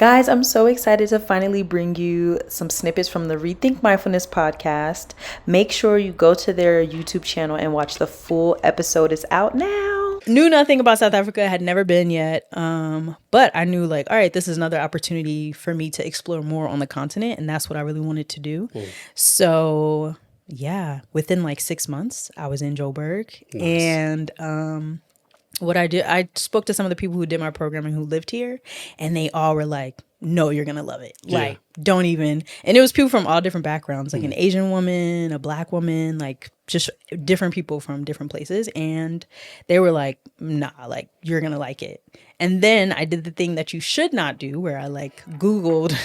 Guys, I'm so excited to finally bring you some snippets from the Rethink Mindfulness podcast. Make sure you go to their YouTube channel and watch the full episode. It's out now. Knew nothing about South Africa, had never been yet. But I knew all right, this is another opportunity for me to explore more on the continent. And that's what I really wanted to do. So yeah, within 6 months, I was in Joburg. Nice. And what I did, I spoke to some of the people who did my programming who lived here, and they all were like, no, you're going to love it. Yeah. Don't even. And it was people from all different backgrounds, an Asian woman, a Black woman, just different people from different places. And they were like, nah, you're going to like it. And then I did the thing that you should not do, where I Googled.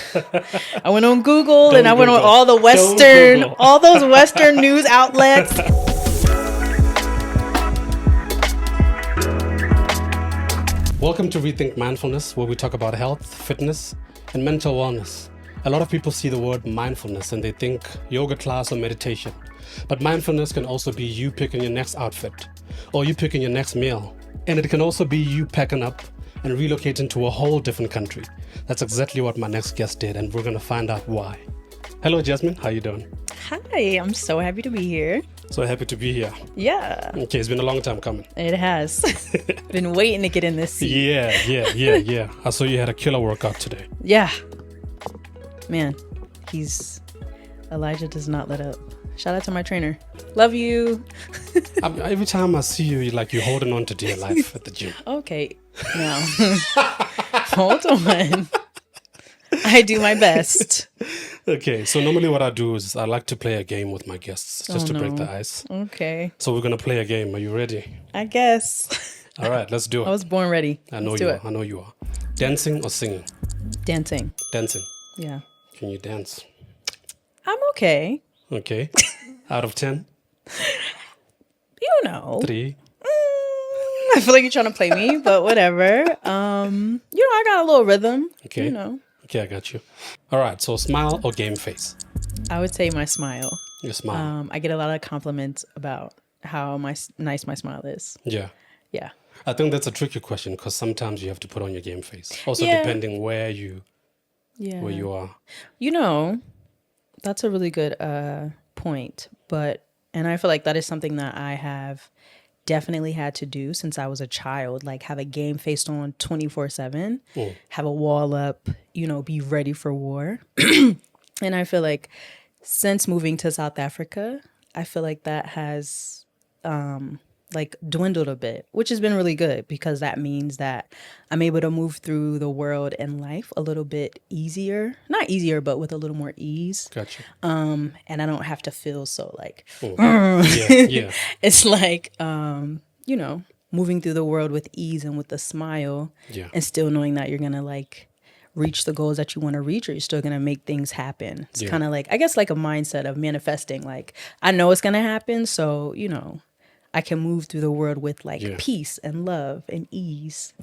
I went on Google and I went on all the all those Western news outlets. Welcome to Rethink Mindfulness, where we talk about health, fitness, and mental wellness. A lot of people see the word mindfulness and they think yoga class or meditation. But mindfulness can also be you picking your next outfit, or you picking your next meal. And it can also be you packing up and relocating to a whole different country. That's exactly what my next guest did, and we're going to find out why. Hello, Jasmine. How you doing? Hi, I'm so happy to be here. So happy to be here. Yeah. Okay, it's been a long time coming. It has. Been waiting to get in this seat. Yeah. I saw you had a killer workout today. Yeah. Man, Elijah does not let up. Shout out to my trainer. Love you. Every time I see you, you're holding on to dear life at the gym. Okay. Now, hold on. I do my best. Okay, so normally what I do is I like to play a game with my guests just to break the ice. Okay. So we're going to play a game. Are you ready? I guess. All right, let's do it. I was born ready. I know you are. Dancing or singing? Dancing. Dancing. Yeah. Can you dance? I'm okay. Okay. Out of 10? 3? I feel like you're trying to play me, but whatever. I got a little rhythm. Okay. Okay, I got you. All right, so smile or game face? I would say my smile. Your smile. I get a lot of compliments about how nice my smile is. Yeah. Yeah. I think that's a tricky question because sometimes you have to put on your game face. Also, depending where you are. That's a really good point. And I feel like that is something that I have definitely had to do since I was a child, have a game face on 24/7, have a wall up, be ready for war. And I feel like since moving to South Africa, I feel like that has dwindled a bit, which has been really good because that means that I'm able to move through the world and life a little bit easier, not easier, but with a little more ease. Gotcha. And I don't have to feel so yeah. It's moving through the world with ease and with a smile, and still knowing that you're gonna reach the goals that you want to reach, or you're still gonna make things happen. It's kind of I guess a mindset of manifesting. I know it's gonna happen, so I can move through the world with peace and love and ease.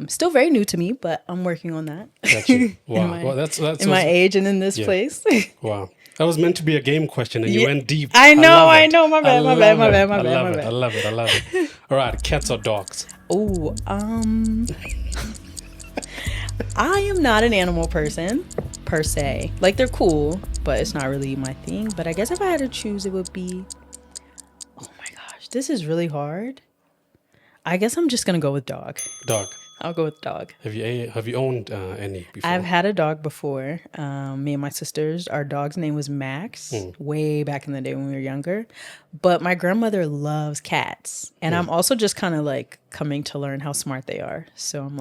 Still very new to me, but I'm working on that. Got you. Wow. That's in my age and in this place. Wow. That was meant to be a game question and you went deep. I know. My bad. I love it. All right. Cats or dogs? Oh, I am not an animal person per se. They're cool, but it's not really my thing. But I guess if I had to choose, it would be... This is really hard. I guess I'm just gonna go with dog. Dog. I'll go with dog. Have you owned any before? I've had a dog before. Me and my sisters. Our dog's name was Max. Way back in the day when we were younger. But my grandmother loves cats, and I'm also just kind of coming to learn how smart they are. So I'm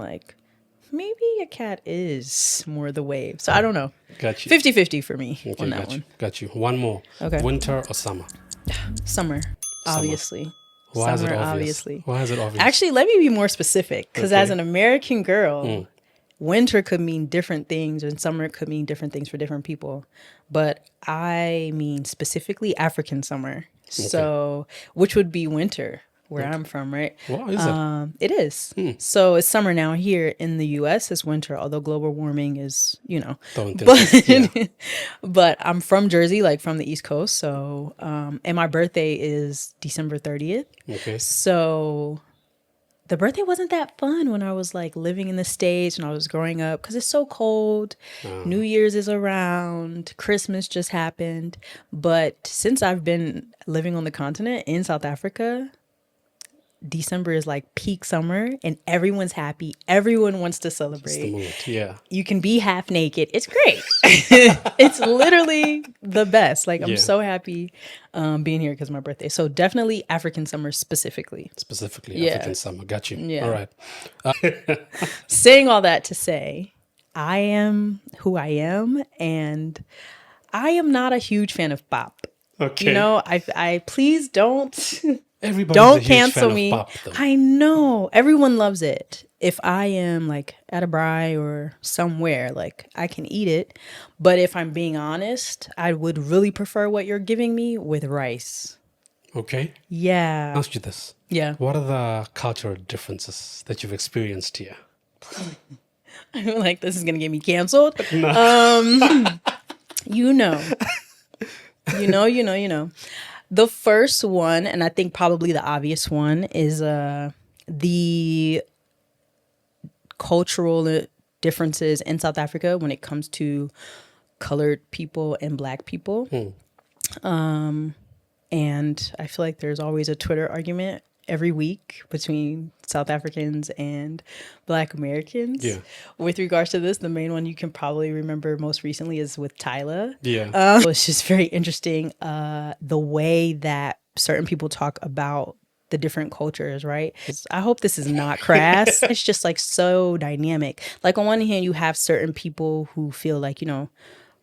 maybe a cat is more the wave. So I don't know. Got you. 50-50 for me on that one. Got you. One more. Okay. Winter or summer? Summer. Obviously. Why is it obvious? Obviously. Why is it obvious? Actually, let me be more specific. Because as an American girl, winter could mean different things and summer could mean different things for different people. But I mean specifically African summer. Okay. So, which would be winter where I'm from, right? What is it? It is. So it's summer now. Here in the U.S. it's winter, although global warming is, but I'm from Jersey, from the East Coast. So, and my birthday is December 30th. Okay. So the birthday wasn't that fun when I was like living in the States when I was growing up because it's so cold. New Year's is around. Christmas just happened. But since I've been living on the continent in South Africa, December is like peak summer and everyone's happy. Everyone wants to celebrate. It's the mood, yeah. You can be half naked. It's great. It's literally the best. Like, I'm so happy being here because of my birthday. So definitely African summer specifically. African summer. Got you. Yeah. All right. Saying all that to say, I am who I am, and I am not a huge fan of pop. Okay. You know, I please don't... Everybody's Don't a huge cancel fan me. of pop, though. I know. Everyone loves it. If I am like at a braai or somewhere, like I can eat it. But if I'm being honest, I would really prefer what you're giving me with rice. Okay. Yeah. I'll ask you this. Yeah. What are the cultural differences that you've experienced here? I feel like this is going to get me canceled. No. You know. The first one, and I think probably the obvious one, is the cultural differences in South Africa when it comes to colored people and Black people. And I feel like there's always a Twitter argument every week between South Africans and Black Americans. Yeah. With regards to this, the main one you can probably remember most recently is with Tyla. Yeah. So it's just very interesting the way that certain people talk about the different cultures, right? I hope this is not crass. It's just like so dynamic. Like on one hand, you have certain people who feel like, you know,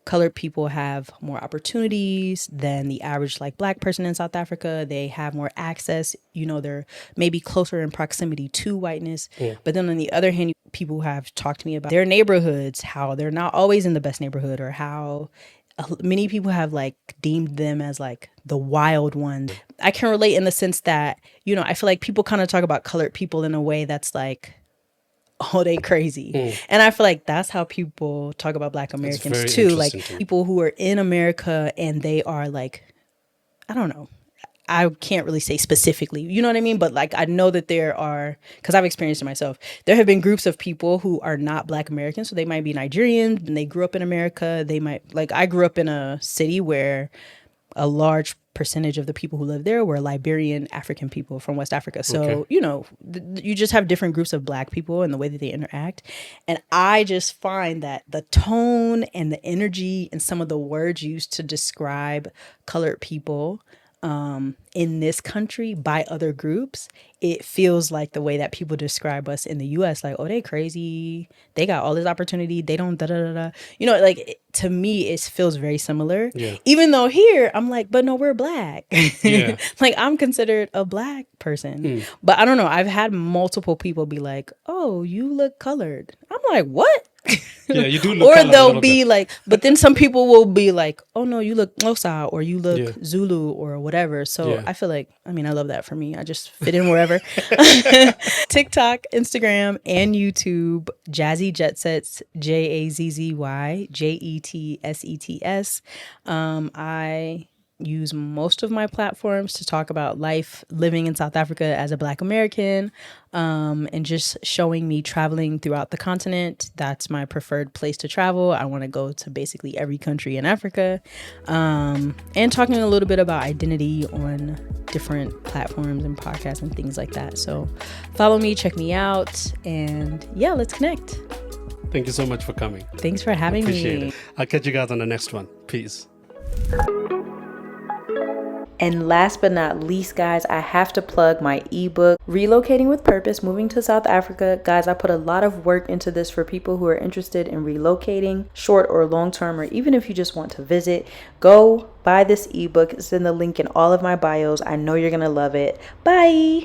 colored people have more opportunities than the average like Black person in South Africa. They have more access, you know, they're maybe closer in proximity to whiteness. Yeah. But then on the other hand, people have talked to me about their neighborhoods, how they're not always in the best neighborhood, or how many people have like deemed them as like the wild one. I can relate in the sense that, you know, I feel like people kind of talk about colored people in a way that's like, oh, they crazy. And I feel like that's how people talk about Black Americans too. Like people who are in America and they are like, I don't know. I can't really say specifically, you know what I mean? But like, I know that there are, because I've experienced it myself, there have been groups of people who are not Black Americans. So they might be Nigerian and they grew up in America. They might, like, I grew up in a city where a large percentage of the people who live there were Liberian African people from West Africa. So, you know, you just have different groups of Black people and the way that they interact. And I just find that the tone and the energy and some of the words used to describe colored people in this country by other groups, it feels like the way that people describe us in the US, like, oh, they crazy, they got all this opportunity, they don't da-da-da-da. You know, like, to me, it feels very similar. Yeah. Even though here, I'm like, but no, we're Black. Yeah. Like, I'm considered a Black person. But I don't know, I've had multiple people be like, oh, you look colored. I'm like, what? Yeah, you do look or they'll be like, but then some people will be like, oh no, you look Xhosa, or you look Zulu or whatever. So I feel like, I mean, I love that for me. I just fit in wherever. TikTok, Instagram, and YouTube, Jazzy Jetsets, JAZZY JETSETS. I use most of my platforms to talk about life living in South Africa as a Black American, and just showing me traveling throughout the continent. That's my preferred place to travel. I want to go to basically every country in Africa, and talking a little bit about identity on different platforms and podcasts and things like that. So follow me, check me out, and yeah, let's connect. Thank you so much for coming. Thanks for having me. Appreciate it. I'll catch you guys on the next one. Peace. And last but not least, guys, I have to plug my ebook, Relocating with Purpose, Moving to South Africa. Guys, I put a lot of work into this for people who are interested in relocating, short or long term, or even if you just want to visit. Go buy this ebook. It's in the link in all of my bios. I know you're going to love it. Bye.